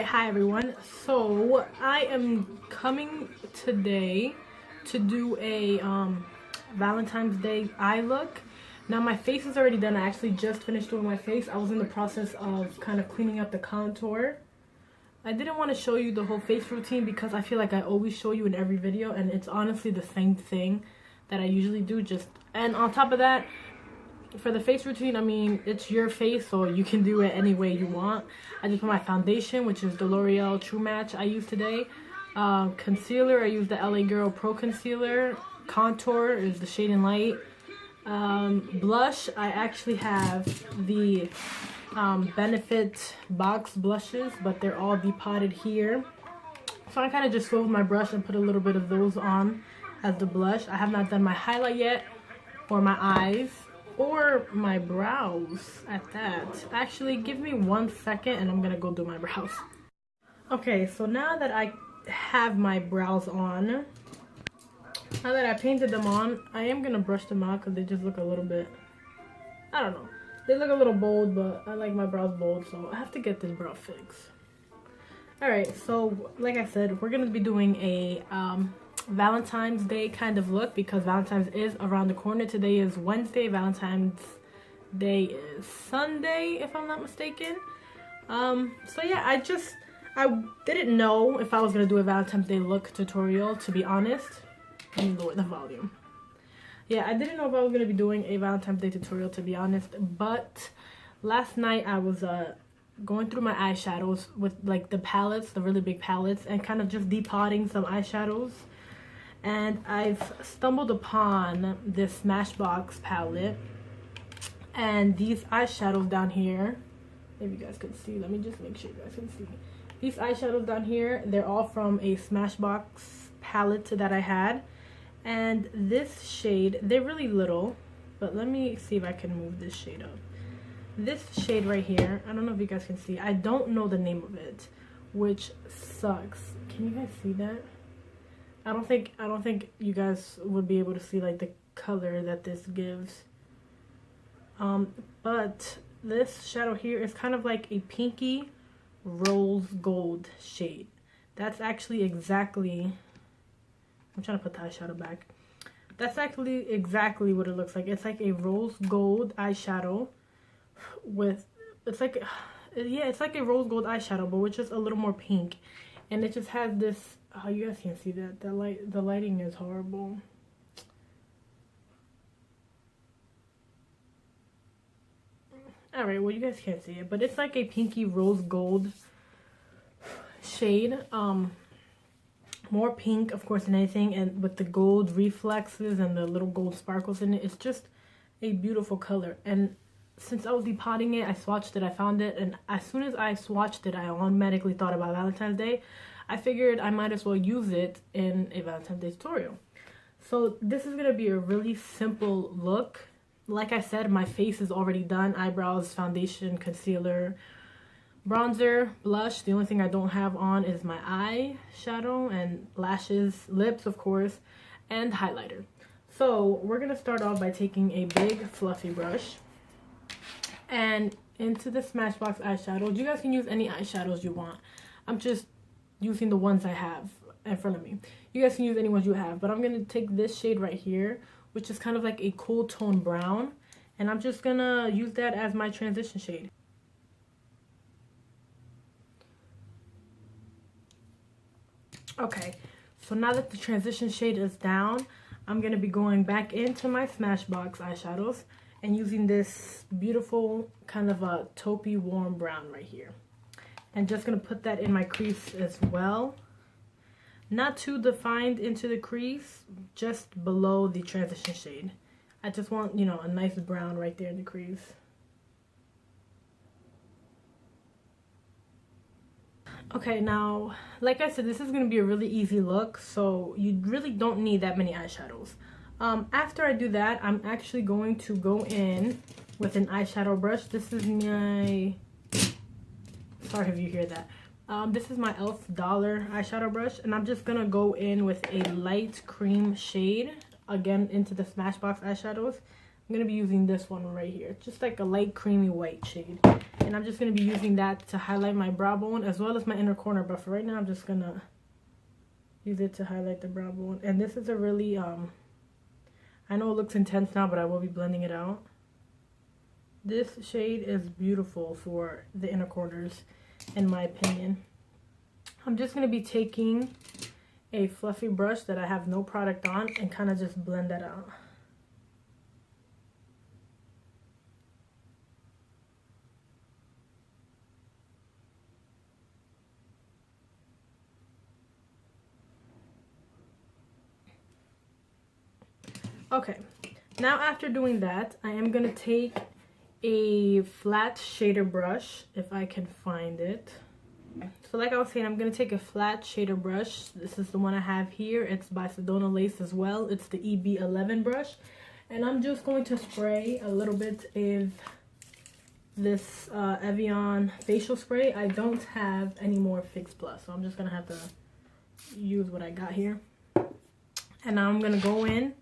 Alright, hi everyone. So I am coming today to do a Valentine's Day eye look. Now my face is already done. I actually just finished doing my face. I was in the process of kind of cleaning up the contour. I didn't want to show you the whole face routine because I feel like I always show you in every video, and it's honestly the same thing that I usually do. And on top of that, for the face routine, I mean, it's your face, so you can do it any way you want. I just put my foundation, which is the L'Oreal True Match I used today. Concealer, I used the LA Girl Pro Concealer. Contour is the Shade and Light. Blush, I actually have the Benefit box blushes, but they're all depotted here. So I kind of just swivel my brush and put a little bit of those on as the blush. I have not done my highlight yet, or my eyes, or my brows at that. Actually, give me 1 second and I'm gonna go do my brows. Okay, so now that I have my brows on, now that I painted them on, I am gonna brush them out because they just look a little bit, I don't know, they look a little bold, but I like my brows bold, so I have to get this brow fix. Alright, so like I said, we're gonna be doing a Valentine's Day kind of look because Valentine's is around the corner. Today is Wednesday, Valentine's Day is Sunday, if I'm not mistaken. So yeah, I didn't know if I was gonna do a Valentine's Day look tutorial, to be honest. Let me lower the volume. Yeah, I didn't know if I was gonna be doing a Valentine's Day tutorial, to be honest, but last night I was going through my eyeshadows with like the palettes, the really big palettes, and kind of just depotting some eyeshadows. And I've stumbled upon this Smashbox palette and these eyeshadows down here. Maybe you guys can see. Let me just make sure you guys can see. These eyeshadows down here, they're all from a Smashbox palette that I had. And this shade, they're really little, but let me see if I can move this shade up. This shade right here, I don't know if you guys can see. I don't know the name of it, which sucks. Can you guys see that? I don't think you guys would be able to see like the color that this gives. But this shadow here is kind of like a pinky rose gold shade. That's actually exactly, I'm trying to put the eyeshadow back. That's actually exactly what it looks like. It's like a rose gold eyeshadow with, it's like, yeah, it's like a rose gold eyeshadow, but with just a little more pink. And it just has this, oh, you guys can't see that. The lighting is horrible. Alright, well, you guys can't see it, but it's like a pinky rose gold shade. More pink, of course, than anything, and with the gold reflexes and the little gold sparkles in it. It's just a beautiful color. And since I was depotting it, I swatched it, I found it, and as soon as I swatched it, I automatically thought about Valentine's Day. I figured I might as well use it in a Valentine's Day tutorial. So this is going to be a really simple look. Like I said, my face is already done. Eyebrows, foundation, concealer, bronzer, blush. The only thing I don't have on is my eyeshadow and lashes, lips, of course, and highlighter. So we're going to start off by taking a big fluffy brush and into the Smashbox eyeshadows. You guys can use any eyeshadows you want. I'm just using the ones I have in front of me. You guys can use any ones you have, but I'm going to take this shade right here, which is kind of like a cool tone brown, and I'm just going to use that as my transition shade. Okay, so now that the transition shade is down, I'm going to be going back into my Smashbox eyeshadows and using this beautiful kind of a taupey warm brown right here. And just going to put that in my crease as well. Not too defined into the crease, just below the transition shade. I just want, you know, a nice brown right there in the crease. Okay, now, like I said, this is going to be a really easy look, so you really don't need that many eyeshadows. After I do that, I'm actually going to go in with an eyeshadow brush. This is my, sorry if you hear that. This is my e.l.f. Dollar eyeshadow brush, and I'm just going to go in with a light cream shade, again, into the Smashbox eyeshadows. I'm going to be using this one right here. Just like a light creamy white shade. And I'm just going to be using that to highlight my brow bone as well as my inner corner. But for right now, I'm just going to use it to highlight the brow bone. And this is a really, I know it looks intense now, but I will be blending it out. This shade is beautiful for the inner corners, in my opinion. I'm just going to be taking a fluffy brush that I have no product on and kind of just blend that out. Okay, now after doing that, I am going to take a flat shader brush, if I can find it. So like I was saying, I'm going to take a flat shader brush. This is the one I have here. It's by Sedona Lace as well. It's the EB11 brush. And I'm just going to spray a little bit of this Evian facial spray. I don't have any more Fix Plus, so I'm just going to have to use what I got here. And now I'm going to go in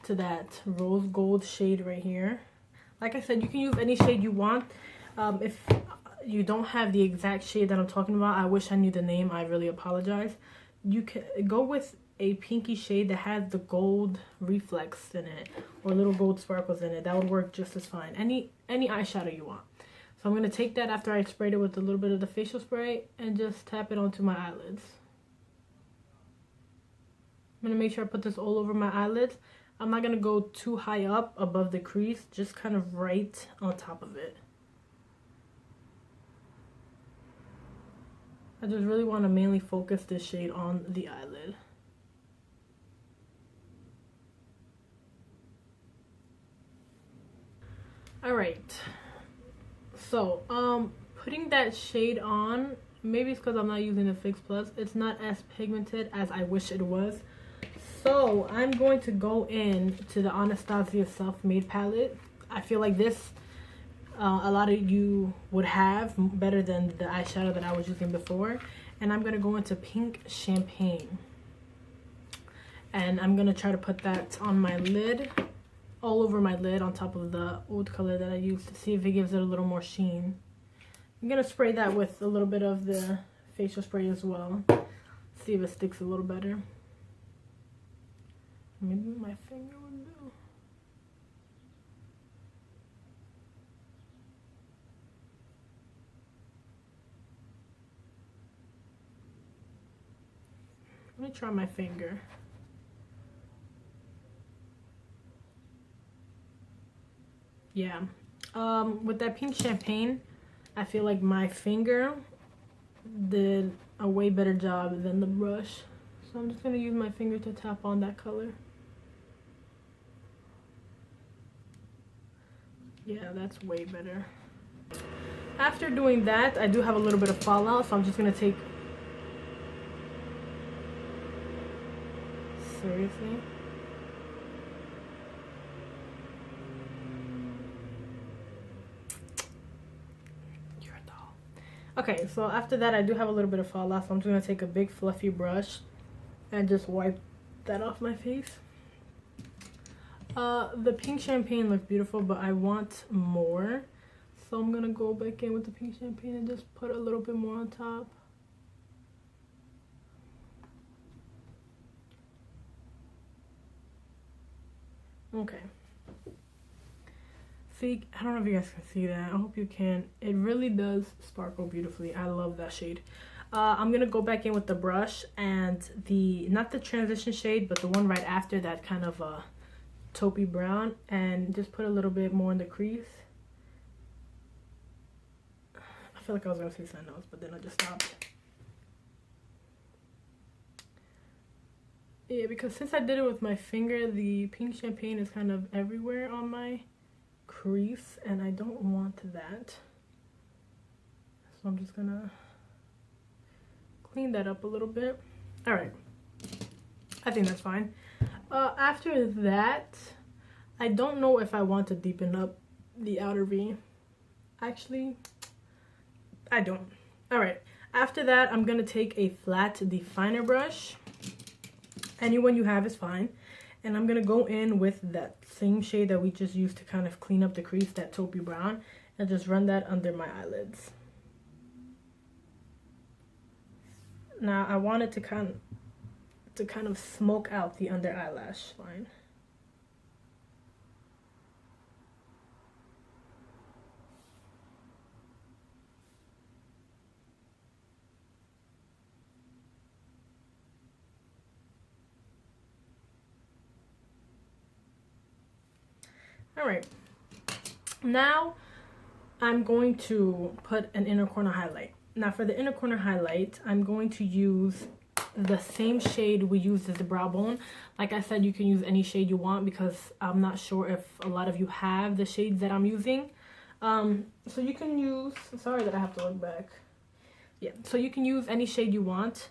to that rose gold shade right here. Like I said, you can use any shade you want. If you don't have the exact shade that I'm talking about, I wish I knew the name. I really apologize. You can go with a pinky shade that has the gold reflex in it or little gold sparkles in it. That would work just as fine. Any eyeshadow you want. So I'm going to take that after I sprayed it with a little bit of the facial spray and just tap it onto my eyelids. I'm going to make sure I put this all over my eyelids. I'm not going to go too high up above the crease, just kind of right on top of it. I just really want to mainly focus this shade on the eyelid. Alright, so putting that shade on, maybe it's because I'm not using the Fix Plus, it's not as pigmented as I wish it was. So I'm going to go in to the Anastasia Self-Made palette. I feel like this, a lot of you would have better than the eyeshadow that I was using before. And I'm going to go into Pink Champagne. And I'm going to try to put that on my lid, all over my lid on top of the oud color that I used to see if it gives it a little more sheen. I'm going to spray that with a little bit of the facial spray as well. See if it sticks a little better. Maybe my finger would do. Let me try my finger. Yeah. With that Pink Champagne, I feel like my finger did a way better job than the brush. So I'm just going to use my finger to tap on that color. Yeah, that's way better. After doing that, I do have a little bit of fallout, so I'm just going to take... Seriously? You're a doll. Okay, so after that, I do have a little bit of fallout, so I'm just going to take a big fluffy brush and just wipe that off my face. The Pink Champagne looks beautiful, but I want more. So I'm going to go back in with the Pink Champagne and just put a little bit more on top. Okay. See, I don't know if you guys can see that. I hope you can. It really does sparkle beautifully. I love that shade. I'm going to go back in with the brush and not the transition shade, but the one right after that kind of taupey brown, and just put a little bit more in the crease. I feel like I was going to say something else, but then I just stopped. Yeah, because since I did it with my finger, the Pink Champagne is kind of everywhere on my crease, and I don't want that. So I'm just going to clean that up a little bit. Alright, I think that's fine. After that, I don't know if I want to deepen up the outer V. Actually, I don't. Alright, after that, I'm going to take a flat definer brush. Anyone you have is fine. And I'm going to go in with that same shade that we just used to kind of clean up the crease, that taupey brown, and just run that under my eyelids. Now I want it to kind of smoke out the under eyelash line. All right, now I'm going to put an inner corner highlight. Now for the inner corner highlight, I'm going to use the same shade we used as the brow bone. Like I said, you can use any shade you want because I'm not sure if a lot of you have the shades that I'm using. So you can use, sorry that I have to look back. Yeah, so you can use any shade you want.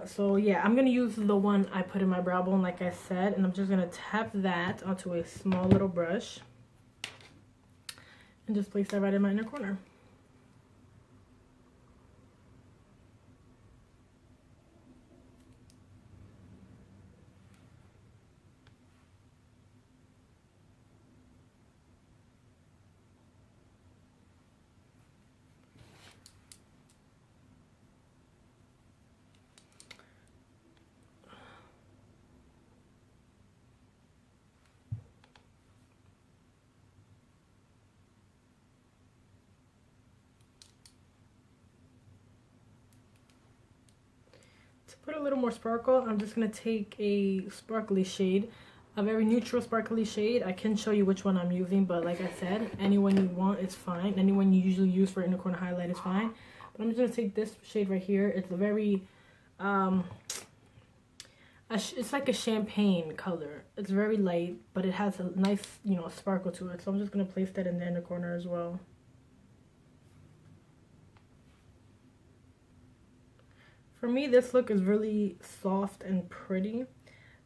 So yeah, I'm gonna use the one I put in my brow bone, like I said, and I'm just gonna tap that onto a small little brush and just place that right in my inner corner. To put a little more sparkle, I'm just going to take a sparkly shade, a very neutral sparkly shade. I can show you which one I'm using, but like I said, any one you want is fine. Any one you usually use for inner corner highlight is fine. But I'm just going to take this shade right here. It's a very, it's like a champagne color. It's very light, but it has a nice, you know, sparkle to it. So I'm just going to place that in the inner corner as well. For me, this look is really soft and pretty.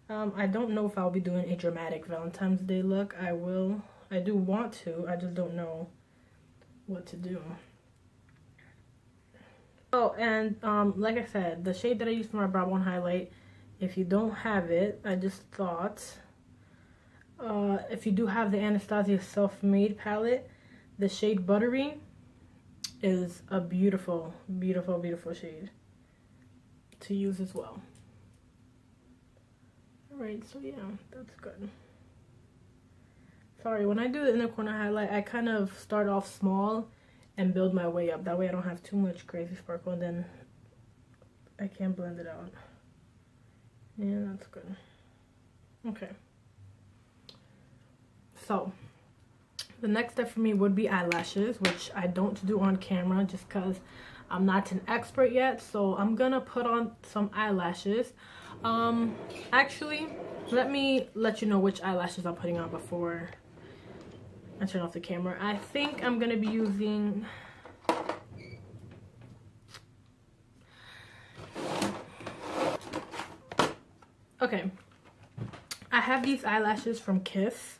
I don't know if I'll be doing a dramatic Valentine's Day look. I do want to, I just don't know what to do. Oh, and like I said, the shade that I used for my brow bone highlight, if you don't have it, I just thought, if you do have the Anastasia Self-Made palette, the shade Buttery is a beautiful, beautiful, beautiful shade to use as well. Alright, so yeah, that's good. Sorry, when I do the inner corner highlight, I kind of start off small and build my way up. That way I don't have too much crazy sparkle and then I can blend it out. Yeah, that's good. Okay. So, the next step for me would be eyelashes, which I don't do on camera just because I'm not an expert yet. So I'm gonna put on some eyelashes. Actually, let me let you know which eyelashes I'm putting on before I turn off the camera. I think I'm gonna be using okay, I have these eyelashes from Kiss,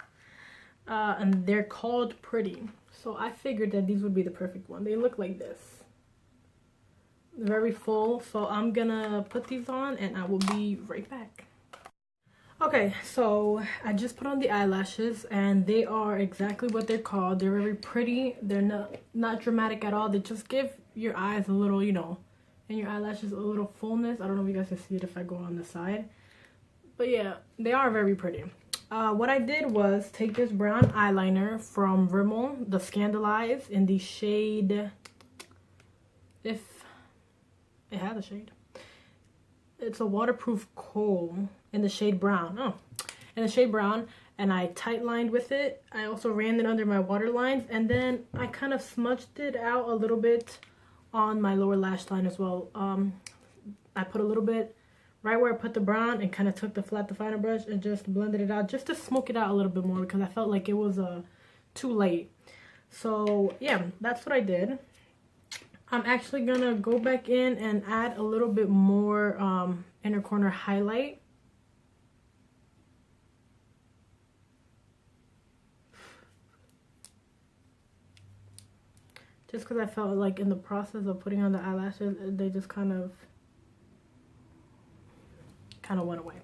and they're called Pretty. So I figured that these would be the perfect one. They look like this. Very full. So I'm gonna put these on and I will be right back. Okay, so I just put on the eyelashes and they are exactly what they're called. They're very pretty. They're not dramatic at all. They just give your eyes a little, you know, and your eyelashes a little fullness. I don't know if you guys can see it if I go on the side. But yeah, they are very pretty. What I did was take this brown eyeliner from Rimmel, the Scandalize, in the shade, if it has a shade. It's a waterproof kohl in the shade brown. Oh, in the shade brown, and I tight lined with it. I also ran it under my water lines, and then I kind of smudged it out a little bit on my lower lash line as well. I put a little bit right where I put the brown and kind of took the flat definer brush and just blended it out just to smoke it out a little bit more because I felt like it was too light. So yeah, that's what I did. I'm actually gonna go back in and add a little bit more inner corner highlight. Just because I felt like in the process of putting on the eyelashes, they just kind of went away.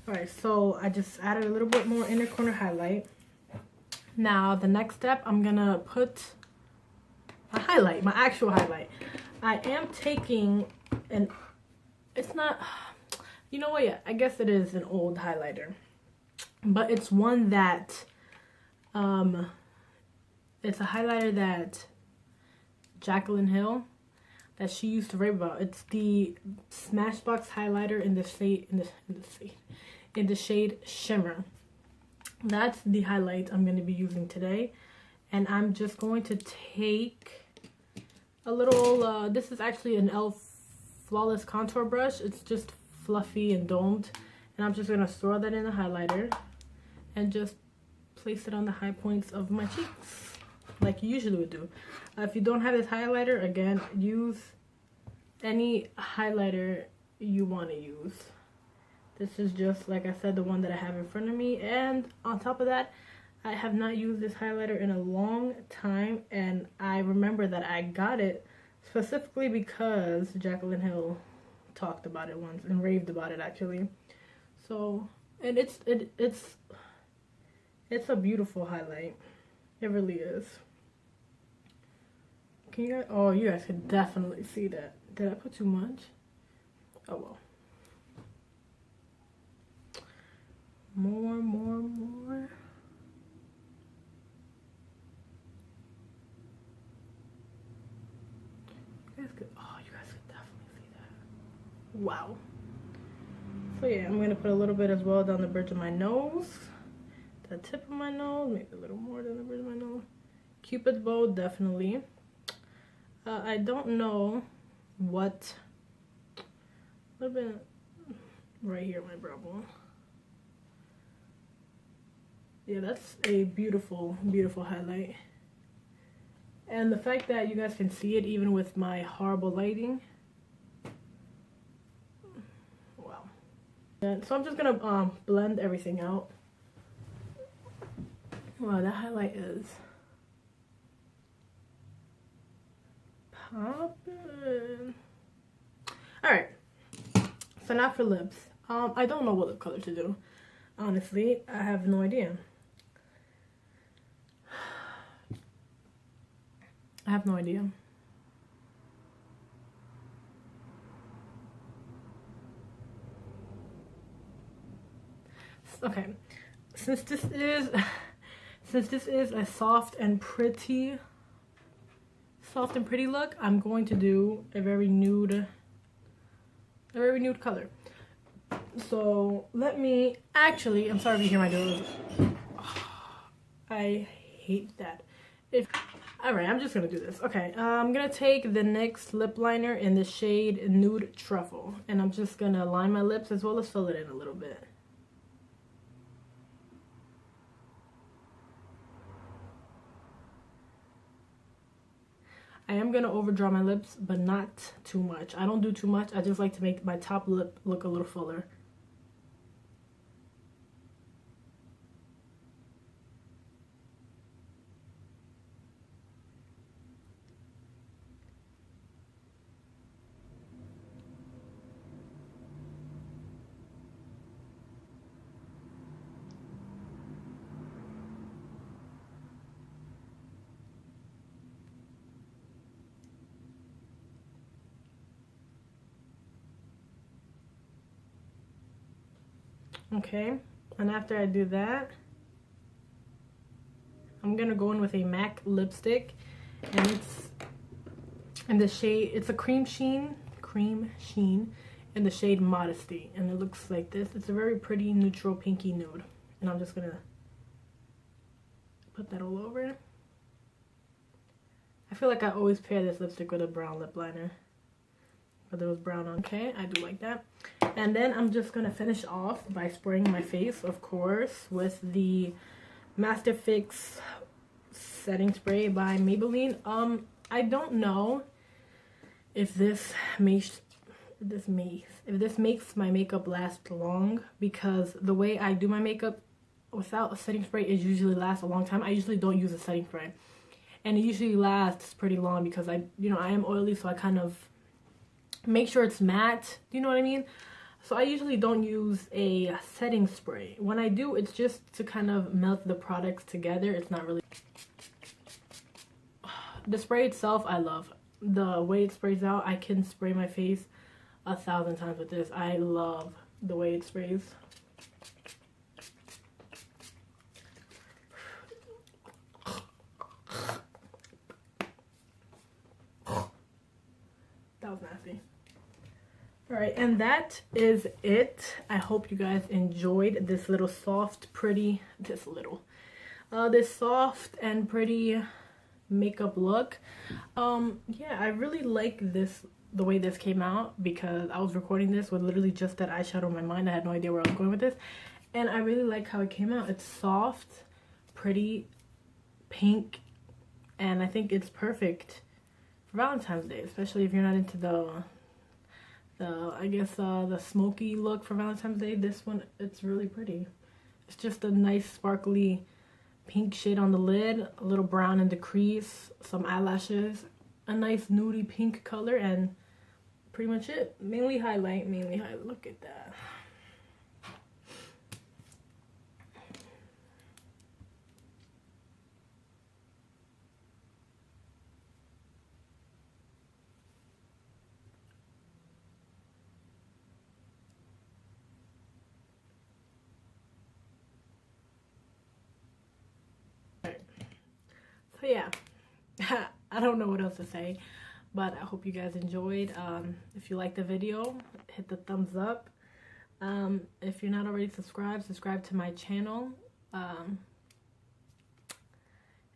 Alright, so I just added a little bit more inner corner highlight. Now, the next step, I'm gonna put a highlight, my actual highlight. I am taking an, it's not, you know what, yeah, I guess it is an old highlighter. But it's one that, it's a highlighter that Jaclyn Hill, that she used to rave about. It's the Smashbox highlighter in the shade, in the shade Shimmer. That's the highlight I'm going to be using today. And I'm just going to take a little, this is actually an e.l.f. Flawless Contour Brush. It's just fluffy and domed. And I'm just going to throw that in the highlighter and just place it on the high points of my cheeks, like you usually would do. If you don't have this highlighter, again, use any highlighter you want to use. This is just, like I said, the one that I have in front of me. And on top of that, I have not used this highlighter in a long time. And I remember that I got it specifically because Jaclyn Hill talked about it once and raved about it, actually. So, and it's a beautiful highlight. It really is. Can you guys, oh, you guys can definitely see that. Did I put too much? Oh well. More. You guys could, oh, you guys could definitely see that. Wow. So yeah, I'm gonna put a little bit as well down the bridge of my nose, the tip of my nose, maybe a little more than the bridge of my nose. Cupid's bow, definitely. I don't know what, a little bit right here, my brow bone. Yeah, that's a beautiful, beautiful highlight. And the fact that you guys can see it even with my horrible lighting. Wow. And so I'm just gonna blend everything out. Wow, that highlight is poppin'. Alright, so now for lips. I don't know what lip color to do. Honestly, I have no idea. I have no idea. Okay, since this is a soft and pretty look, I'm going to do a very nude color. So let me, actually, I'm sorry if you hear my door. I hate that. Alright, I'm just gonna do this. Okay, I'm gonna take the NYX lip liner in the shade Nude Truffle, and I'm just gonna line my lips as well as fill it in a little bit. I am gonna overdraw my lips, but not too much. I don't do too much. I just like to make my top lip look a little fuller. Okay, and after I do that, I'm gonna go in with a MAC lipstick, and it's in the shade, it's a cream sheen in the shade Modesty, and it looks like this. It's a very pretty neutral pinky nude, and I'm just gonna put that all over it. I feel like I always pair this lipstick with a brown lip liner, but there was brown on. Okay, I do like that. And then I'm just gonna finish off by spraying my face, of course, with the Master Fix setting spray by Maybelline. I don't know if this makes my makeup last long, because the way I do my makeup without a setting spray, it usually lasts a long time. I usually don't use a setting spray, and it usually lasts pretty long because I am oily, so I kind of make sure it's matte. Do you know what I mean? So I usually don't use a setting spray. When I do, it's just to kind of melt the products together. It's not really... The spray itself, I love. The way it sprays out, I can spray my face 1,000 times with this. I love the way it sprays. That was nasty. Alright, and that is it. I hope you guys enjoyed this little soft, pretty, this soft and pretty makeup look. Yeah, I really like this, the way this came out, because I was recording this with literally just that eyeshadow in my mind. I had no idea where I was going with this, and I really like how it came out. It's soft, pretty, pink, and I think it's perfect for Valentine's Day, especially if you're not into the smoky look for Valentine's Day. This one, it's really pretty. It's just a nice sparkly pink shade on the lid, a little brown in the crease, some eyelashes, a nice nudie pink color, and pretty much it. Mainly highlight. Look at that. So yeah, I don't know what else to say, but I hope you guys enjoyed. If you liked the video, hit the thumbs up. If you're not already subscribed, subscribe to my channel. And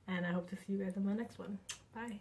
I hope to see you guys in my next one. Bye.